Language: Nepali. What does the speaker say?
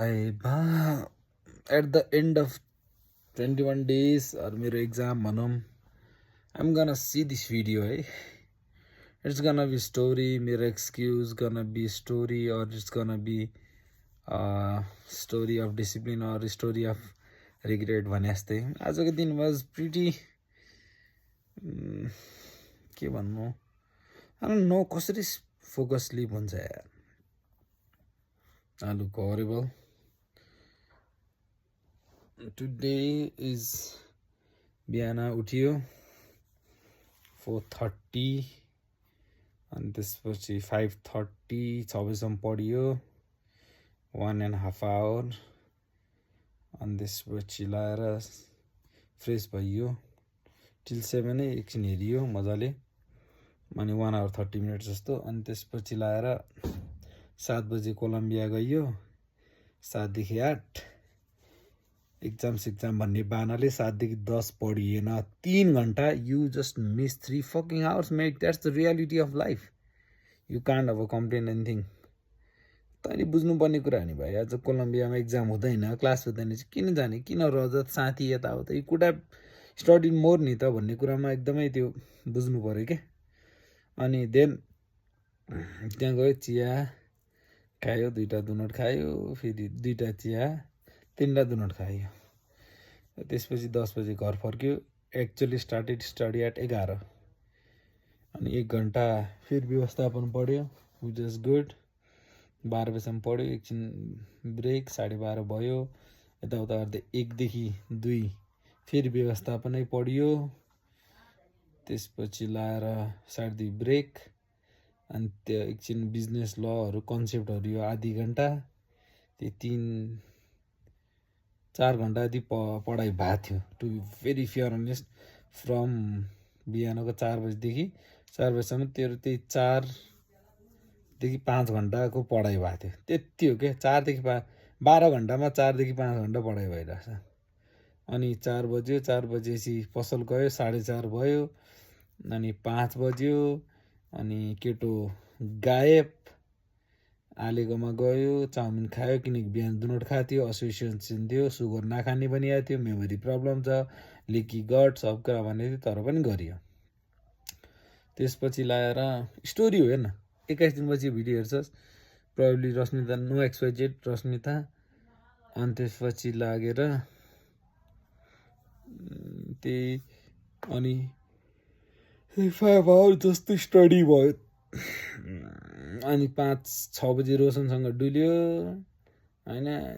At the end of 21 days or मेरो exam भनौँ, I'm gonna see this video. It's gonna be story, मेरो excuse gonna be story, or it's gonna be story of discipline or story of regret भने जस्तै. आजको दिन was pretty के भन्नु, I don't know कसरी focus sleep हुन्छ यार. I look horrible. Today is बिहान उठियो 4:30 अनि त्यसपछि 5:30 6 बजीसम्म पढियो 1.5 hour अनि त्यसपछि लाएर फ्रेस भइयो टिल 7 नै एकछिन हेरियो मजाले अनि 1 hour 30 minutes जस्तो अनि त्यसपछि लाएर 7 बजे कोलम्बिया गइयो 7 देखि 8 एक्जाम भन्ने बानाले 7 देखि 10 पढिएन 3 घण्टा you just miss 3 fucking hours mate. That's the reality of life. You can't ever complain anything. तैँले बुझ्नुपर्ने कुरा नि भाइ. आज कोलम्बियामा एक्जाम हुँदैन क्लास हुँदैन चाहिँ किन जाने, किन रजत साथी यताउता, you could have study more नि त भन्ने कुरामा एकदमै त्यो बुझ्नु पऱ्यो क्या. अनि देन त्यहाँ गयो चिया खायो 2टा दुनट खायो फेरि 2टा चिया 3टा दुनट खायो. त्यसपछि 10 बजे घर फर्क्यो. एक्चुअली स्टार्टेड स्टडी एट 11 अनि 1 घण्टा फेरि व्यवस्थापन पढ्यो विच इज गुड. 12 बजीसम्म पढ्यो एकछिन ब्रेक 12:30 भयो यताउता गर्दै 1 देखि 2 फेरि व्यवस्थापनै पढियो. त्यसपछि लाएर 2:30 ब्रेक अनि त्यो एकछिन बिजनेस लहरू कन्सेप्टहरू यो आधी घण्टा त्यो 3-4 घण्टा जति पढाइ भएको थियो. To be very fair honest from बिहानको 4 बजीदेखि 4 बजीसम्म त्यही 4देखि 5 घण्टाको पढाइ भएको थियो. त्यति हो क्या. 4देखि 12 घण्टामा 4देखि 5 घण्टा पढाइ भइरहेछ. अनि 4 बज्यो 4 बजेपछि पसल गयो 4:30 भयो अनि 5 बज्यो अनि केटो गायब आलेकोमा गयो चाउमिन खायो किनकि बिहान दुनट खाएको थियो एसोसिएसन थियो सुगर नखाने पनि आएको थियो मेमोरी प्रब्लम छ लिकी गट सब कुरा भन्ने थियो तर पनि गरियो. त्यसपछि लाएर स्टोरी हो हेर्न 21 दिनपछि भिडियो हेर्छस् probably Rashmita no XYZ Rashmita. अनि त्यसपछि लागेर त्यही अनि 5 hour जस्तो स्टडी भयो. अनि 5-6 बजी रोशनसँग डुल्यो होइन.